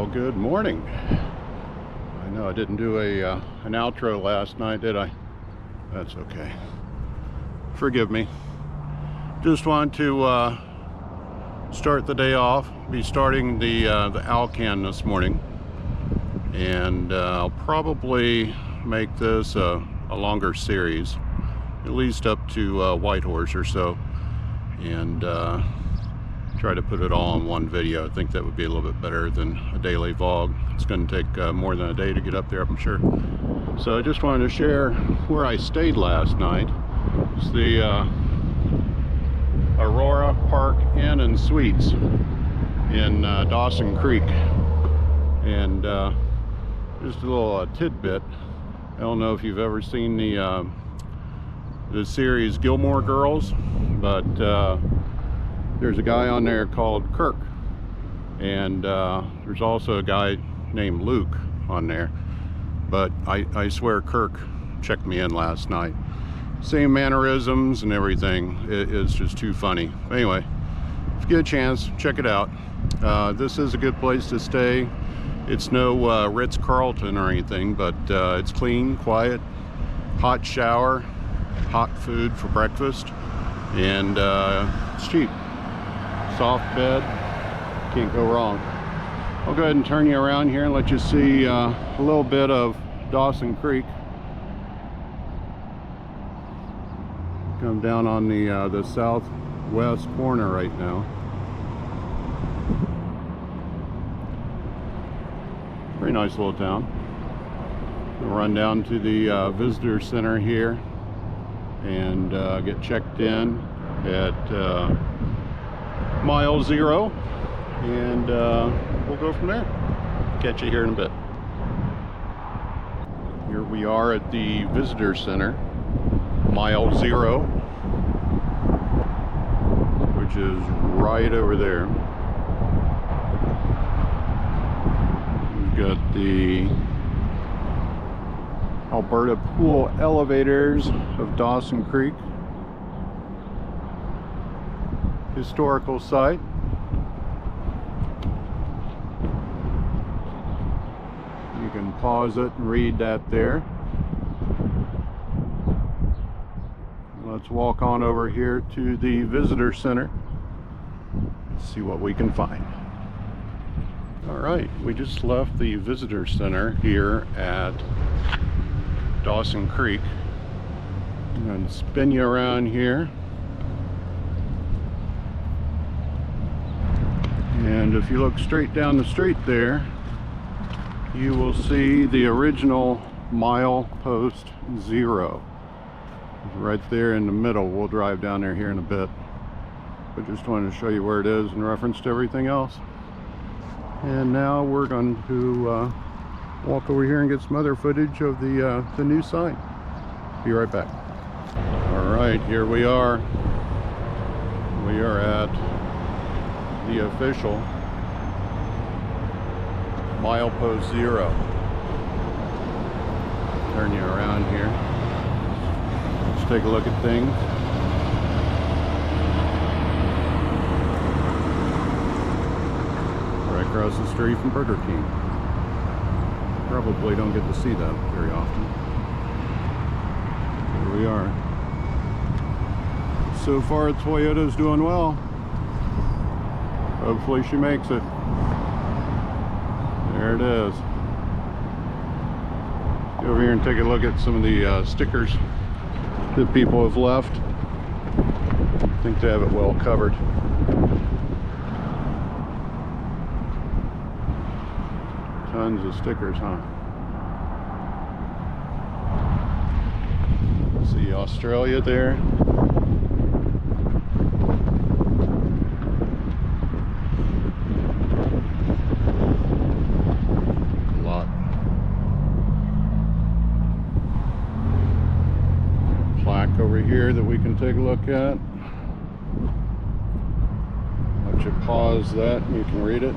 Well, good morning. I know I didn't do an outro last night, did I? That's okay. Forgive me. Just want to start the day off. Be starting the Alcan this morning, and I'll probably make this a longer series, at least up to Whitehorse or so, and try to put it all in one video. I think that would be a little bit better than a daily vlog. It's going to take more than a day to get up there, I'm sure. So I just wanted to share where I stayed last night. It's the Aurora Park Inn and Suites in Dawson Creek. And just a little tidbit. I don't know if you've ever seen the series Gilmore Girls, but there's a guy on there called Kirk, and there's also a guy named Luke on there, but I swear Kirk checked me in last night. Same mannerisms and everything. It's just too funny. Anyway, if you get a chance, check it out. This is a good place to stay. It's no Ritz-Carlton or anything, but it's clean, quiet, hot shower, hot food for breakfast, and it's cheap. Soft bed, can't go wrong. I'll go ahead and turn you around here and let you see a little bit of Dawson Creek. Come down on the southwest corner right now. Very nice little town. We'll run down to the visitor center here and get checked in at mile 0, and we'll go from there. Catch you here in a bit. Here we are at the visitor center, mile 0, which is right over there. We've got the Alberta Pool Elevators of Dawson Creek. Historical site. You can pause it and read that there. Let's walk on over here to the visitor center and see what we can find. All right, we just left the visitor center here at Dawson Creek. I'm going to spin you around here. And if you look straight down the street there, you will see the original milepost 0. It's right there in the middle. We'll drive down there here in a bit, but just wanted to show you where it is in reference to everything else. And now we're going to walk over here and get some other footage of the new sign. Be right back. All right, here we are. We are at the official milepost 0. Turn you around here. Let's take a look at things. Right across the street from Burger King. Probably don't get to see that very often. Here we are. So far, Toyota's doing well. Hopefully she makes it. There it is. Go over here and take a look at some of the stickers that people have left. I think they have it well covered. Tons of stickers, huh? See Australia there. Over here that we can take a look at. Let you pause that and you can read it.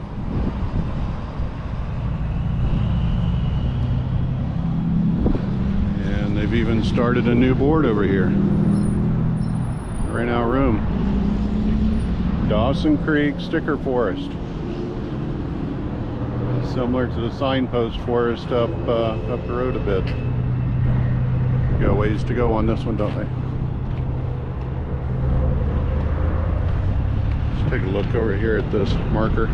And they've even started a new board over here. Right now, room. Dawson Creek Sticker Forest. Similar to the signpost forest up the road a bit. Got a ways to go on this one, don't they? Let's take a look over here at this marker.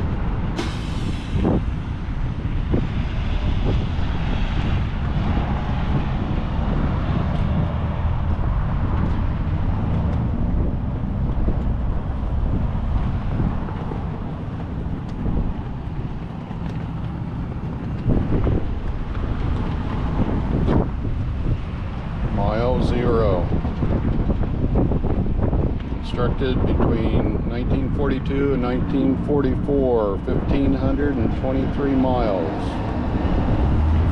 Mile zero. Constructed between 1942 and 1944, 1,523 miles.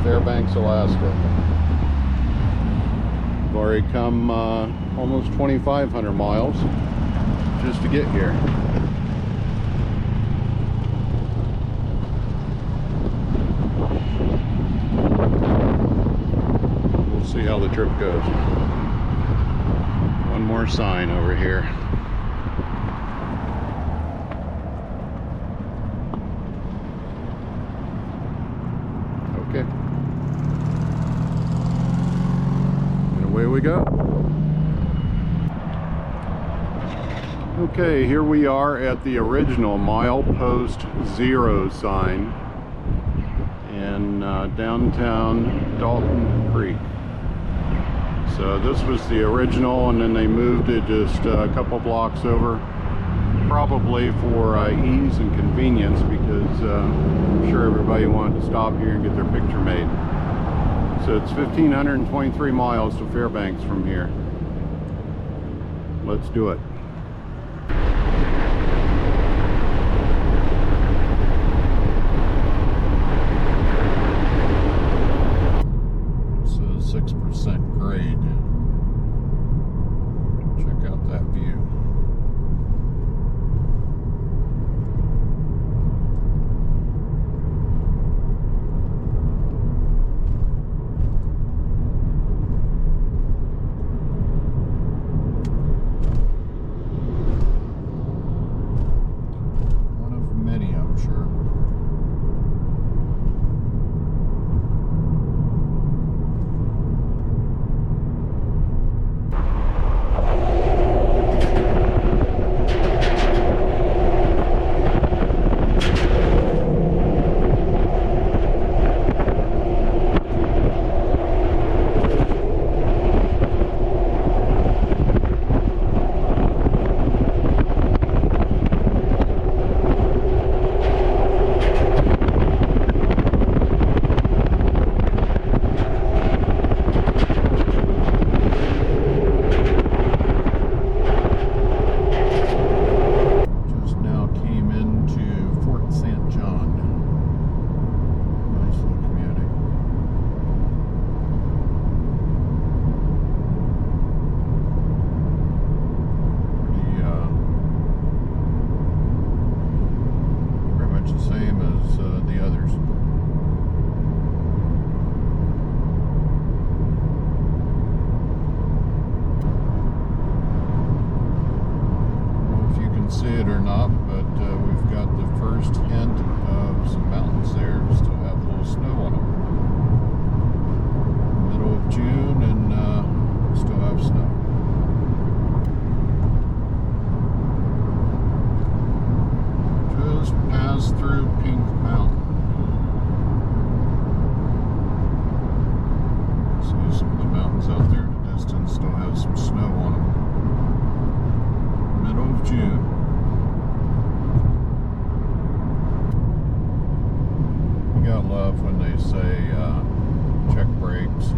Fairbanks, Alaska. We've already come almost 2,500 miles just to get here. We'll see how the trip goes. One more sign over here. Okay. And away we go. Okay, here we are at the original milepost 0 sign in downtown Dalton Creek. So this was the original, and then they moved it just a couple blocks over, probably for ease and convenience, because I'm sure everybody wanted to stop here and get their picture made. So it's 1,523 miles to Fairbanks from here. Let's do it. So 6% grade. Check out that view. See it or not, but we've got the first hint of some mountains there. Still have a little snow on them. Middle of June, and still have snow. Just passed through Pink Mountain. See some of the mountains out there in the distance still have some snow on them. Middle of June. I love when they say check brakes,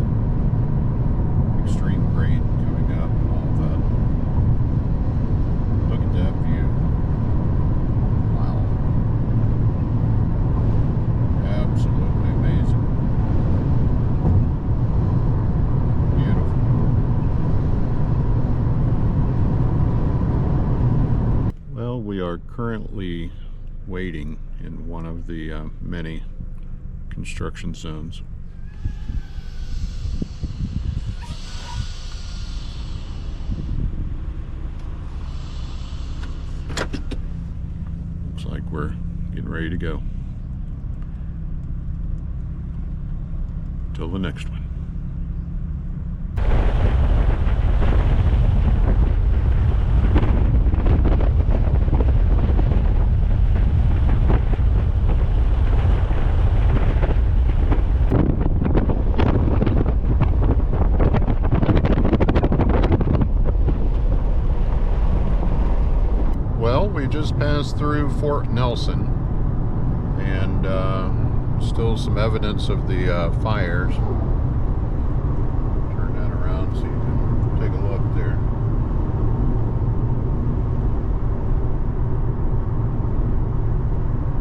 extreme grade coming up, and all that. Look at that view. Wow. Absolutely amazing. Beautiful. Well, we are currently waiting in one of the many construction zones. Looks like we're getting ready to go. Till the next one. Well, we just passed through Fort Nelson, and still some evidence of the fires. Turn that around so you can take a look there.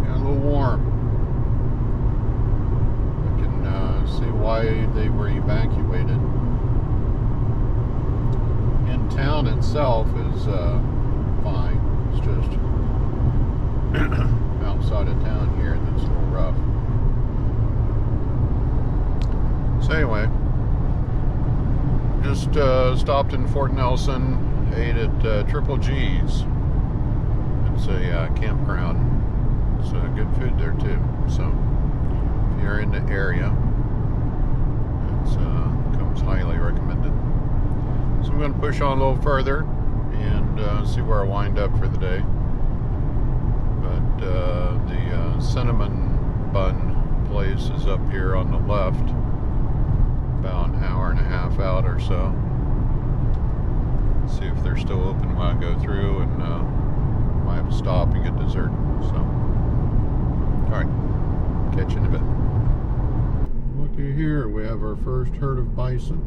Yeah, a little warm. I can see why they were evacuated. In town itself is fine. It's just outside of town here that's a little rough. So anyway, just stopped in Fort Nelson, ate at Triple G's. It's a campground. It's good food there too. So if you're in the area, it comes highly recommended. So I'm going to push on a little further and see where I wind up for the day. But the cinnamon bun place is up here on the left, about an hour and a half out or so. See if they're still open when I go through, and might have to stop and get dessert. So, alright, catch you in a bit. Looky here, we have our first herd of bison.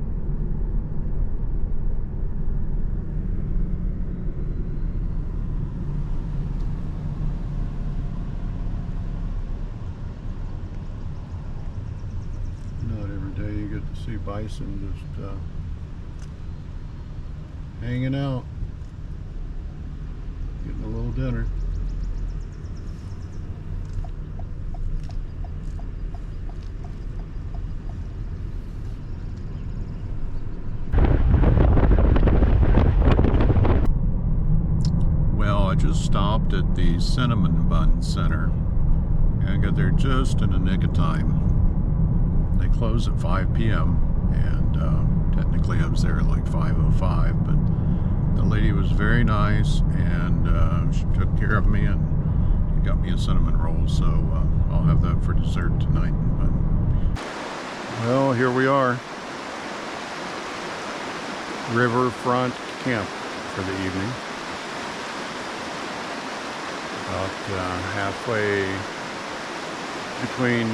You get to see bison just hanging out, getting a little dinner. Well, I just stopped at the Cinnamon Bun Center, and I got there just in the nick of time. They close at 5 p.m. and technically I was there at like 5:05, but the lady was very nice, and she took care of me and she got me a cinnamon roll, so I'll have that for dessert tonight. But, well, here we are, riverfront camp for the evening, about halfway between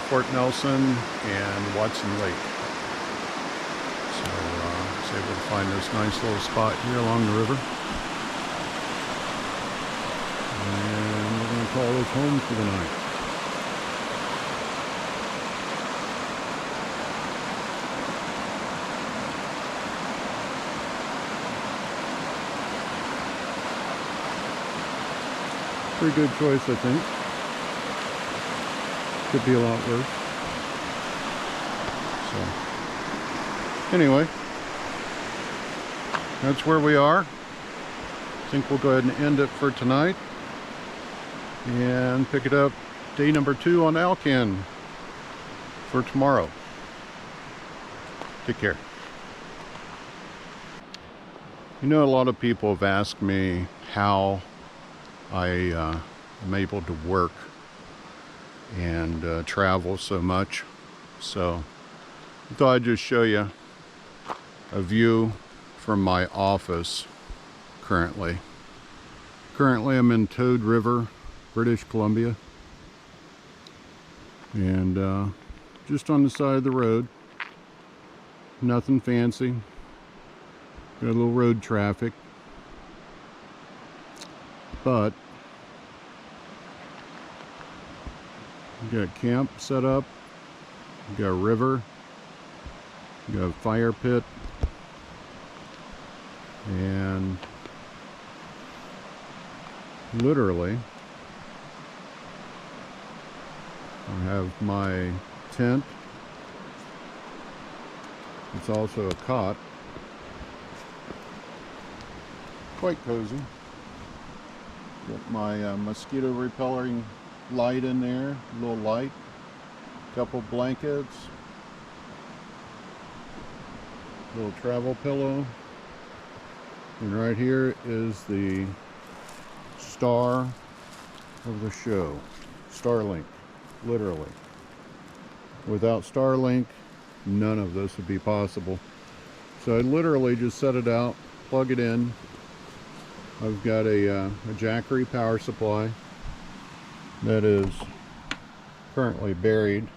Fort Nelson and Watson Lake. So I was able to find this nice little spot here along the river. And we're going to call this home for the night. Pretty good choice, I think. Could be a lot worse. So, anyway, that's where we are. I think we'll go ahead and end it for tonight and pick it up day number 2 on Alcan for tomorrow. Take care. You know, a lot of people have asked me how I am able to work and travel so much, so I thought I'd just show you a view from my office currently. Currently I'm in Toad River, British Columbia, and just on the side of the road, nothing fancy, got a little road traffic, but you got camp set up, you got a river, you got a fire pit, and literally I have my tent. It's also a cot, quite cozy. Got my mosquito repelling light in there, a little light, couple blankets, little travel pillow. And right here is the star of the show, Starlink, literally. Without Starlink, none of this would be possible. So I literally just set it out, plug it in. I've got a Jackery power supply that is currently buried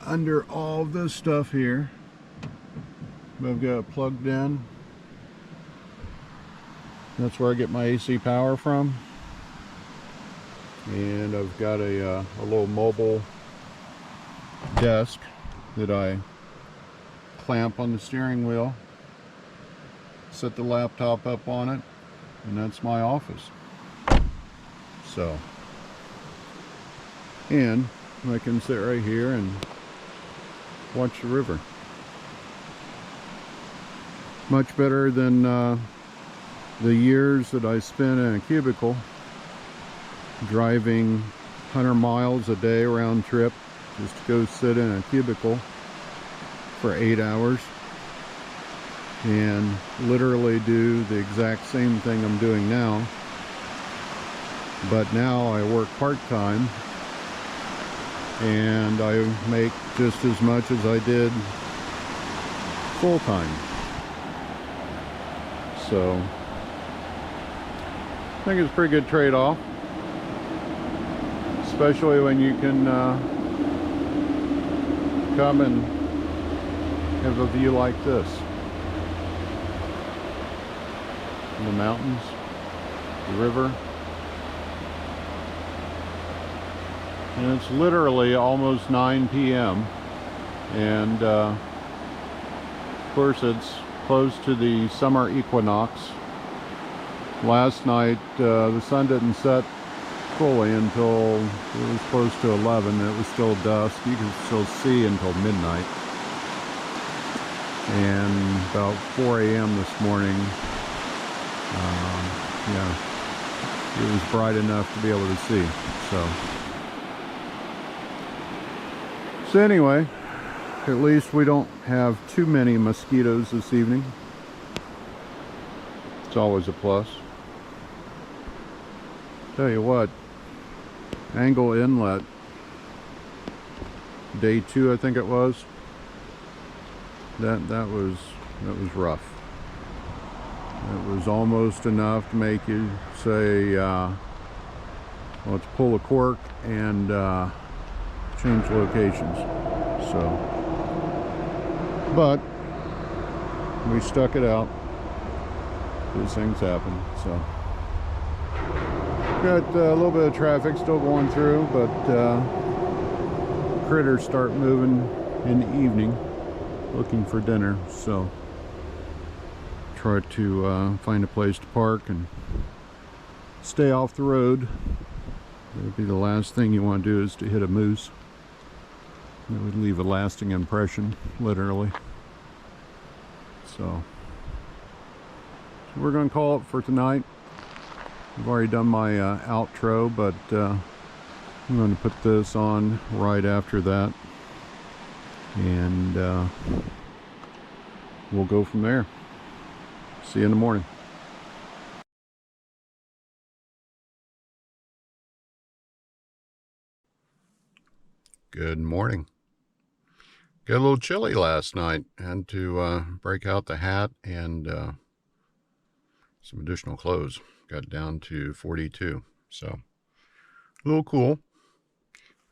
under all of this stuff here. I've got it plugged in. That's where I get my AC power from. And I've got a little mobile desk that I clamp on the steering wheel, set the laptop up on it, and that's my office. So, and I can sit right here and watch the river. Much better than the years that I spent in a cubicle driving 100 miles a day round trip just to go sit in a cubicle for 8 hours and literally do the exact same thing I'm doing now. But now I work part-time and I make just as much as I did full-time. So I think it's a pretty good trade-off, especially when you can come and have a view like this. The mountains, the river. And it's literally almost 9 p.m. and of course it's close to the summer equinox. Last night the sun didn't set fully until it was close to 11. It was still dusk. You could still see until midnight. And about 4 a.m. this morning, yeah, it was bright enough to be able to see. So anyway, at least we don't have too many mosquitoes this evening. It's always a plus. Tell you what, Angle Inlet, day 2 I think it was, that was rough. It was almost enough to make you say, let's pull a cork and change locations. So, but we stuck it out. These things happen. So, got a little bit of traffic still going through, but critters start moving in the evening looking for dinner. So, try to find a place to park and stay off the road. That would be the last thing you want to do, is to hit a moose. It would leave a lasting impression, literally. So we're going to call it for tonight. I've already done my outro, but I'm going to put this on right after that, and we'll go from there. See you in the morning. Good morning. Got a little chilly last night. Had to break out the hat and some additional clothes. Got down to 42. So a little cool.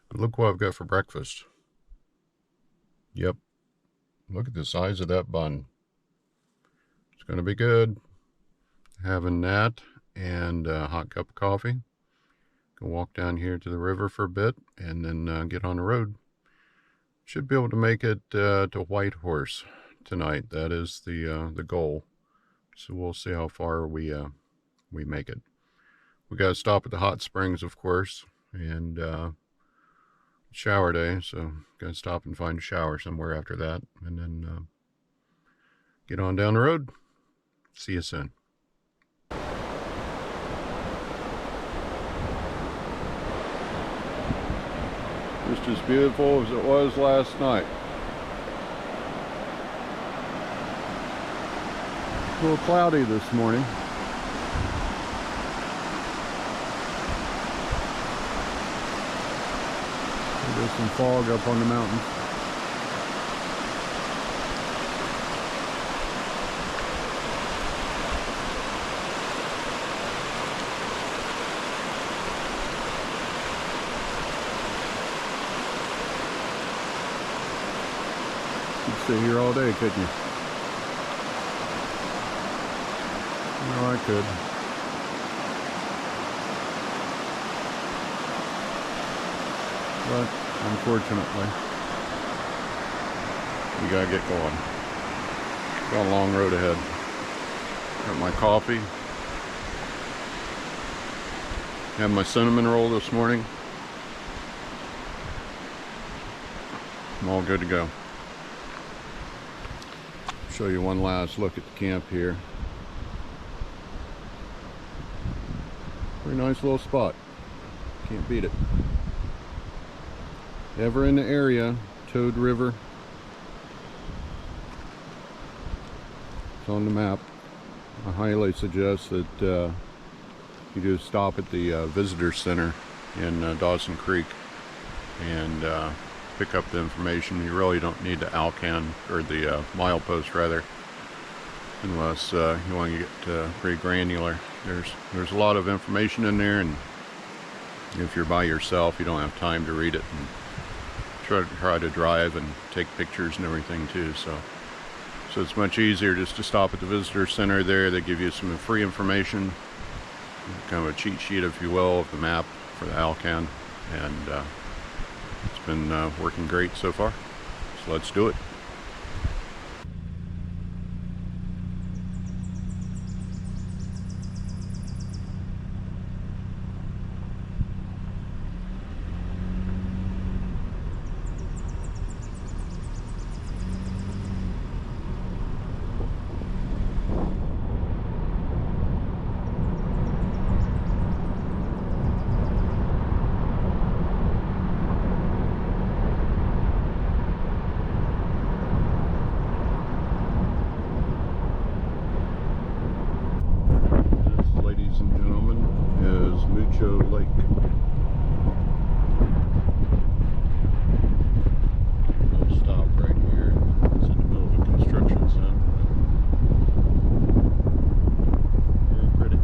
But look what I've got for breakfast. Yep. Look at the size of that bun. It's going to be good. Having that and a hot cup of coffee. Go walk down here to the river for a bit and then get on the road. Should be able to make it to Whitehorse tonight. That is the goal. So we'll see how far we make it. We got to stop at the hot springs, of course, and shower day. So got to stop and find a shower somewhere after that, and then get on down the road. See you soon. Just as beautiful as it was last night. A little cloudy this morning. There's some fog up on the mountains. You'd stay here all day, couldn't you? No, I could. But unfortunately, we gotta get going. Got a long road ahead. Got my coffee. Had my cinnamon roll this morning. I'm all good to go. Show you one last look at the camp here. Pretty nice little spot. Can't beat it. Ever in the area, Toad River. It's on the map. I highly suggest that you do stop at the visitor center in Dawson Creek and pick up the information. You really don't need the Alcan, or the milepost rather, unless you want to get pretty granular. There's a lot of information in there, and if you're by yourself, you don't have time to read it and try to drive and take pictures and everything too. So it's much easier just to stop at the visitor center there. They give you some free information, kind of a cheat sheet, if you will, of the map for the Alcan, and it's been working great so far. So let's do it. Lake. We'll stop right here. It's in the middle of a construction zone. Very pretty.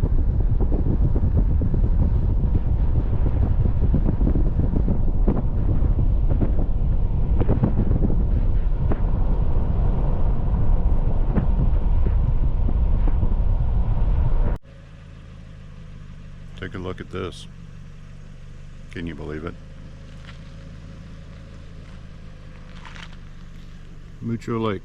Take a look at this. Can you believe it? Mucho Lake.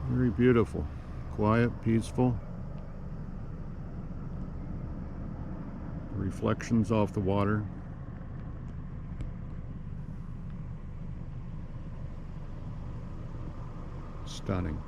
Very beautiful, quiet, peaceful. Reflections off the water. Stunning.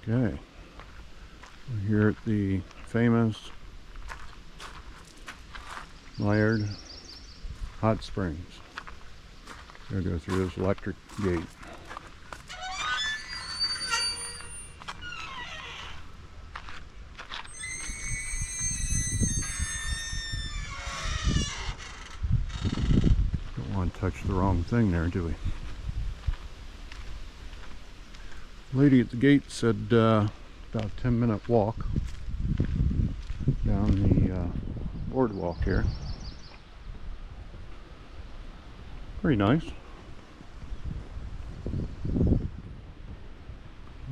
Okay, we're here at the famous Laird Hot Springs. Gotta go through this electric gate. Didn't touch the wrong thing there, do we? Lady at the gate said about a 10-minute walk down the boardwalk here. Pretty nice. I'm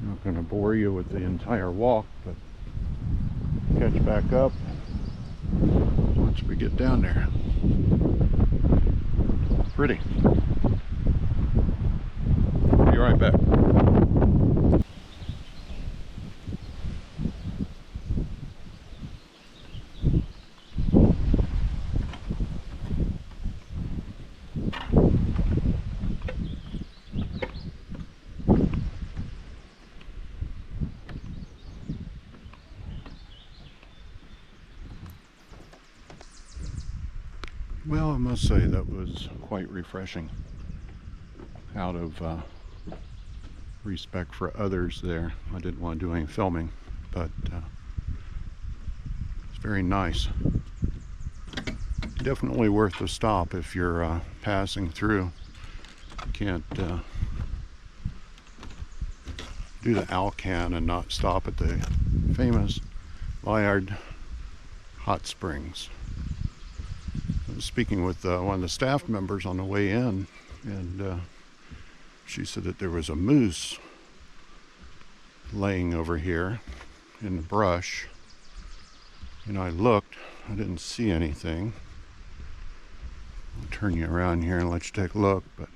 not going to bore you with the entire walk, but catch back up once we get down there. Pretty. Be right back. Well, I must say that was quite refreshing. Out of respect for others there, I didn't want to do any filming, but it's very nice. Definitely worth the stop if you're passing through. You can't do the Alcan and not stop at the famous Bayard hot springs. I was speaking with one of the staff members on the way in, and she said that there was a moose laying over here in the brush, and I looked, I didn't see anything. I'll turn you around here and let you take a look, but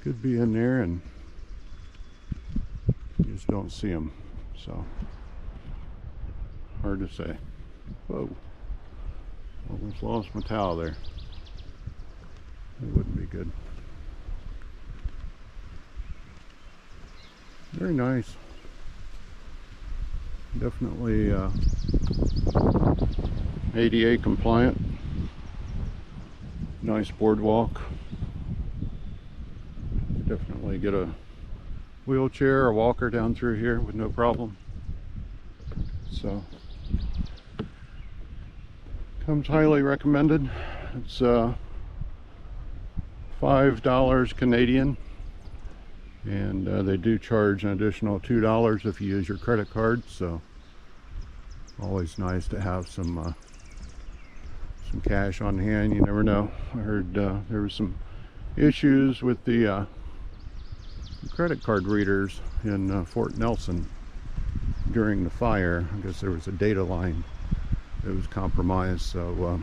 could be in there and you just don't see them, so hard to say. Whoa, almost lost my towel there. That wouldn't be good. Very nice. Definitely ADA compliant. Nice boardwalk. Definitely get a wheelchair or walker down through here with no problem. So, comes highly recommended. It's $5 Canadian, and they do charge an additional $2 if you use your credit card. So, always nice to have some cash on hand. You never know. I heard there was some issues with the credit card readers in Fort Nelson during the fire. I guess there was a data line that was compromised, so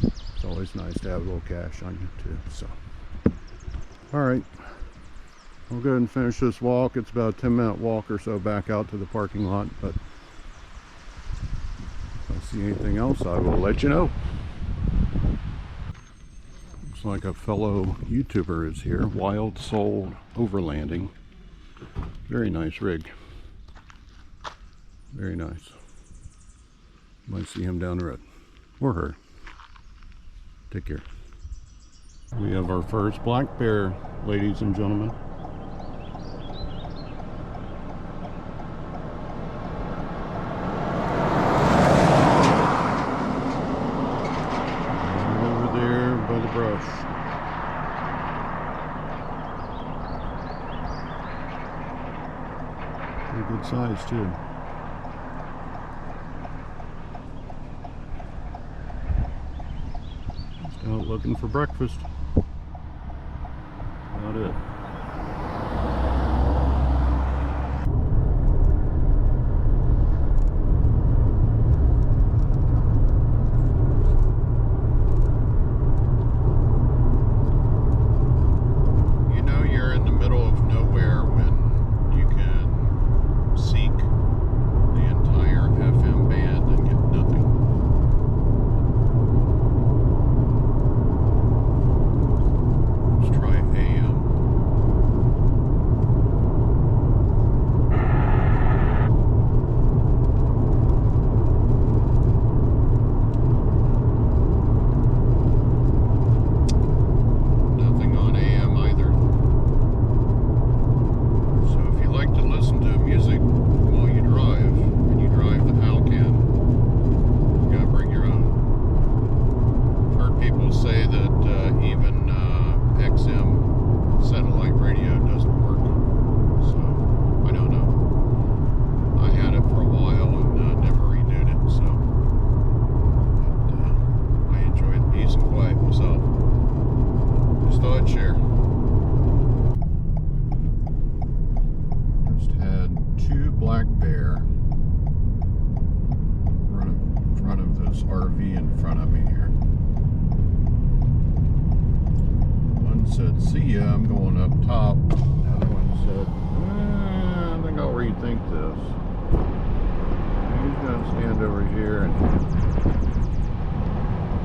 it's always nice to have a little cash on you too. So, all right, I'll go ahead and finish this walk. It's about a 10-minute walk or so back out to the parking lot, but if I see anything else, I will let you know. Looks like a fellow YouTuber is here. Wild Soul Overlanding. Very nice rig. Very nice. Might see him down the road. Or her. Take care. We have our first black bear, ladies and gentlemen. Over there by the brush. Pretty good size too. Out looking for breakfast. About it. You know you're in the middle of nowhere when you can seek the entire FM band and get nothing. this RV in front of me here. One said, "See ya, I'm going up top." The other one said, "I think I'll rethink this." He's going to stand over here and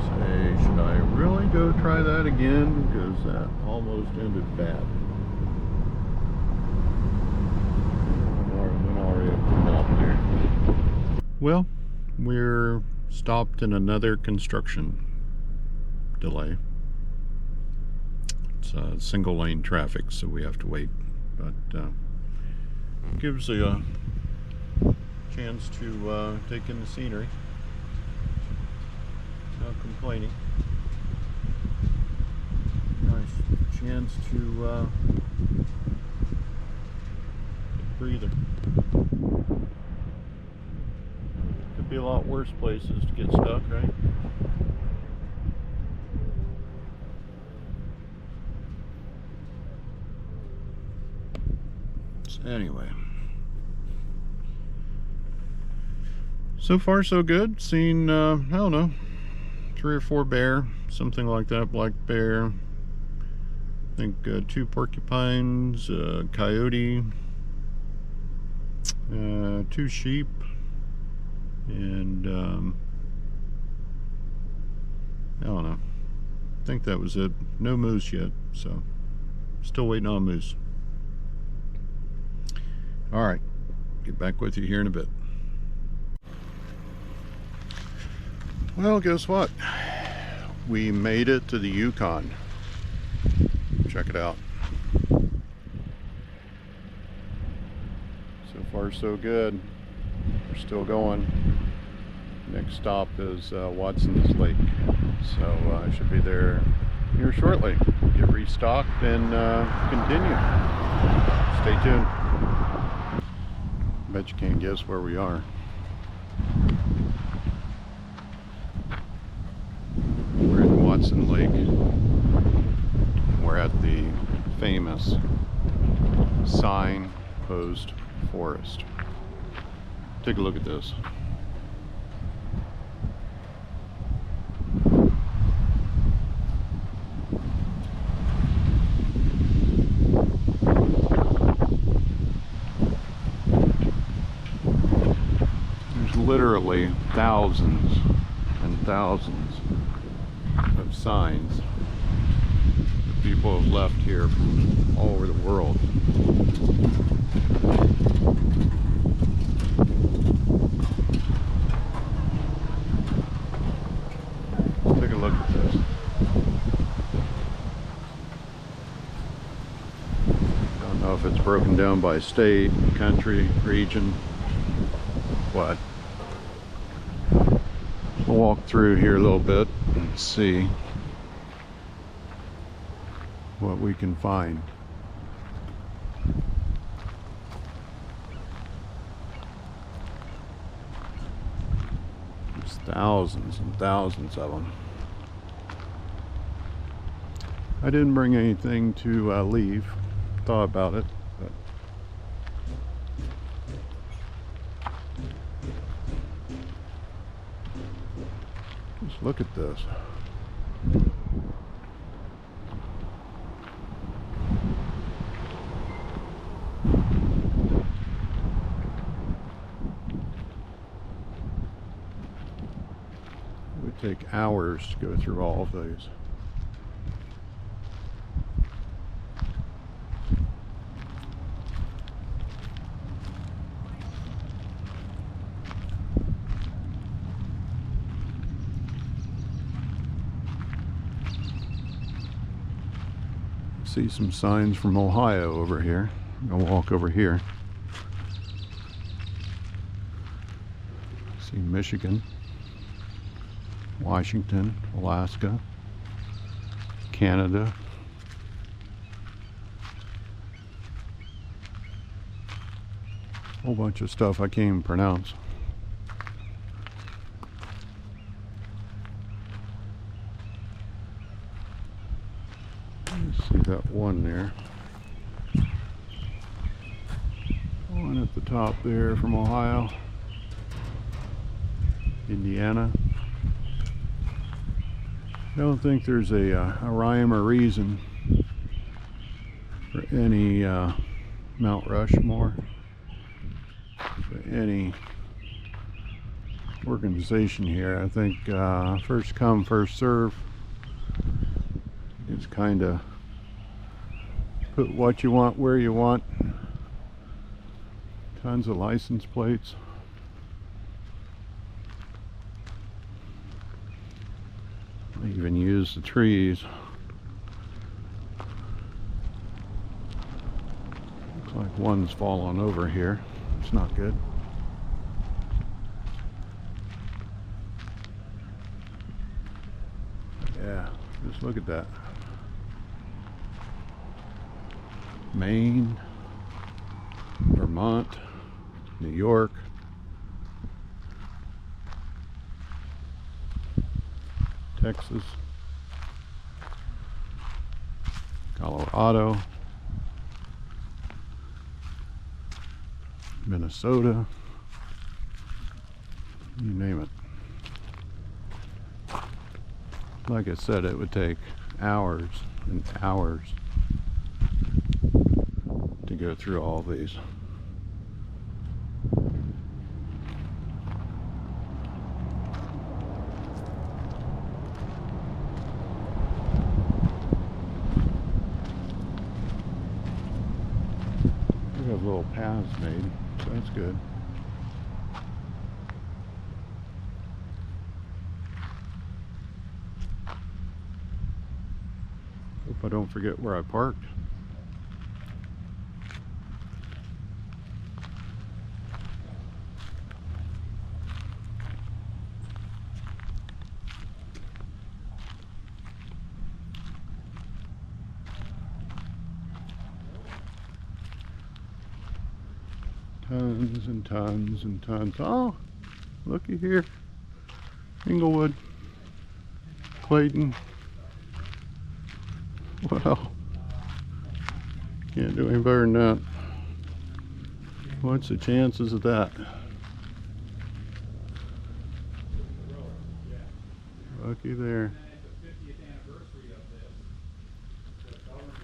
say, "Should I really go try that again? Because that almost ended bad." Well, we're stopped in another construction delay. It's single lane traffic, so we have to wait. But gives a chance to take in the scenery. Not complaining. Nice chance to breather. Could be a lot worse places to get stuck, right? So anyway, so far so good. Seen I don't know, 3 or 4 bear, something like that, black bear. I think 2 porcupines, coyote, 2 sheep, and I don't know. I think that was it. No moose yet, so still waiting on moose. All right, get back with you here in a bit. Well, guess what? We made it to the Yukon. Check it out. So far so good. We're still going. Next stop is Watson's Lake. So I should be there here shortly. Get restocked and continue. Stay tuned. Bet you can't guess where we are. We're in Watson Lake. We're at the famous Signpost Forest. Take a look at this. There's literally thousands and thousands of signs that people have left here from all over the world. Take a look at this. Don't know if it's broken down by state, country, region, what. We'll walk through here a little bit and see what we can find. There's thousands and thousands of them. I didn't bring anything to leave. Thought about it, but just look at this. It would take hours to go through all of those. See some signs from Ohio over here. I'll walk over here. See Michigan, Washington, Alaska, Canada. A whole bunch of stuff I can't even pronounce. See that one there. One at the top there from Ohio. Indiana. I don't think there's a rhyme or reason for any Mount Rushmore, for any organization here. I think first come, first serve. It's kind of put what you want where you want. Tons of license plates. They even use the trees. Looks like one's fallen over here. It's not good. Yeah, just look at that. Maine, Vermont, New York, Texas, Colorado, Minnesota, you name it. Like I said, it would take hours and hours to go through all these. We have little paths made, so that's good. Hope I don't forget where I parked. Tons and tons and tons. Oh, looky here. Inglewood, Clayton. Wow. Can't do any better than that. What's the chances of that? Lucky there.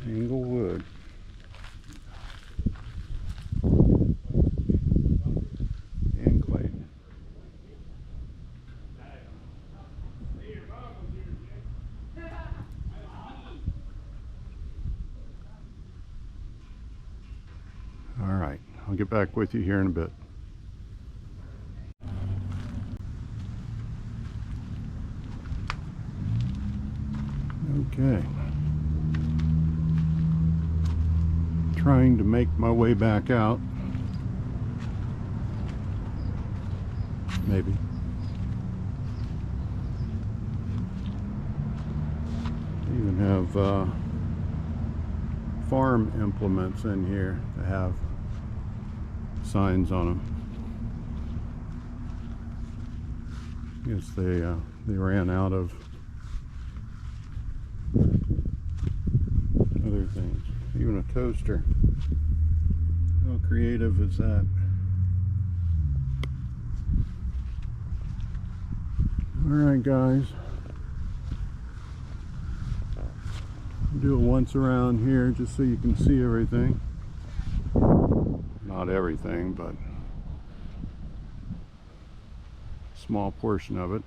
Inglewood. Alright, I'll get back with you here in a bit. Okay. Trying to make my way back out. Maybe. Even have farm implements in here that have signs on them. Guess they ran out of other things. Even a toaster. How creative is that? Alright guys. Do a once around here just so you can see everything. Not everything, but a small portion of it.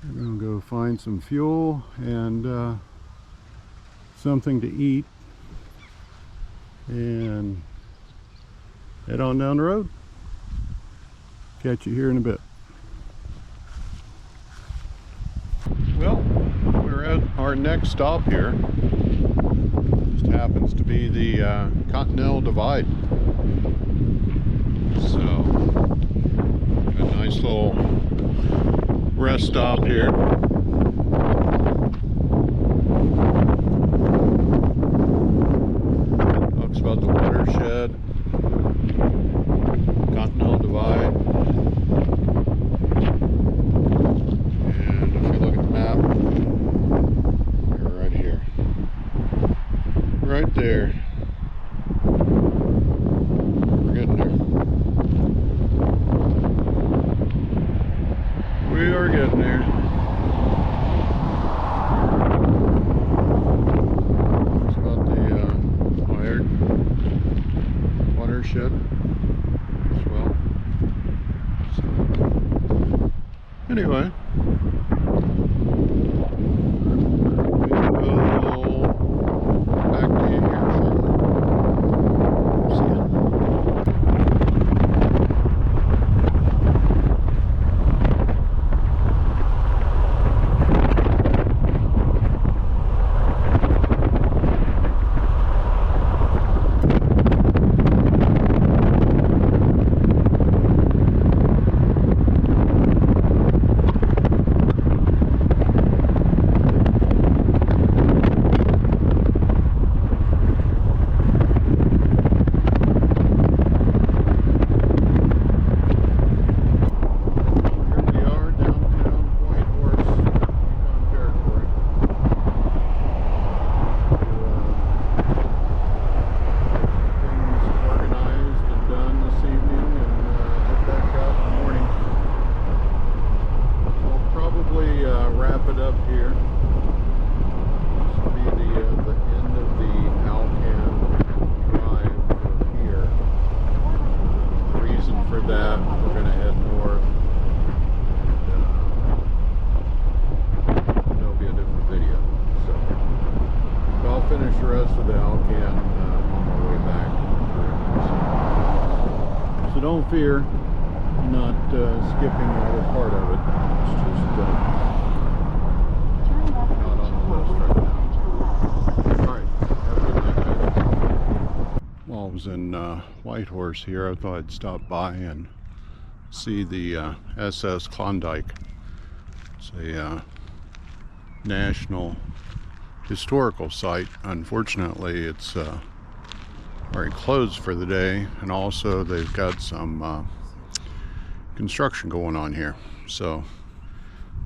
We're going to go find some fuel and something to eat and head on down the road. Catch you here in a bit. Well, we're at our next stop here. Just happens to be the Continental Divide. So, a nice little rest stop here. Talks about the watershed, Continental Divide. And if you look at the map, you're right. right there. Anyway, we'll back to you here shortly. See ya. Wrap it up here. This will be the end of the Alcan drive from here. The reason for that, we're going to head north. And there'll be a different video. So I'll finish the rest of the Alcan on my way back. So don't fear, I'm not skipping another part of it. It's just while I was in Whitehorse here, I thought I'd stop by and see the SS Klondike. It's a national historical site. Unfortunately, it's already closed for the day, and also they've got some construction going on here. So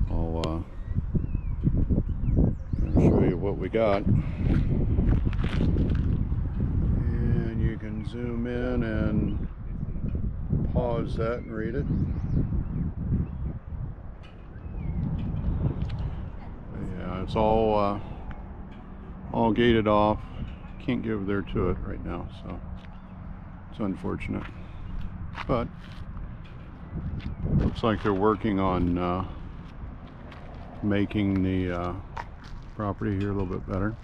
I'll show you what we got. Zoom in and pause that and read it. Yeah, it's all gated off. Can't get over there to it right now, so it's unfortunate. But looks like they're working on making the property here a little bit better.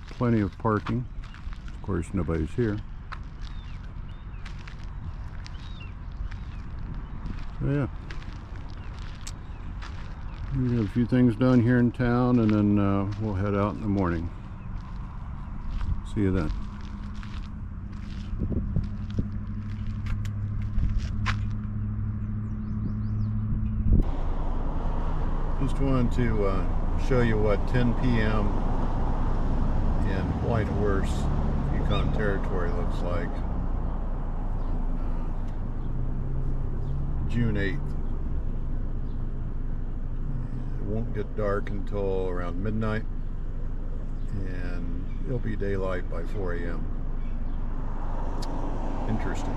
Plenty of parking. Of course, nobody's here. So yeah, we got a few things done here in town, and then we'll head out in the morning. See you then. Just wanted to show you what 10 p.m. in Whitehorse, Yukon Territory looks like. June 8th. It won't get dark until around midnight, and it'll be daylight by 4 a.m. Interesting.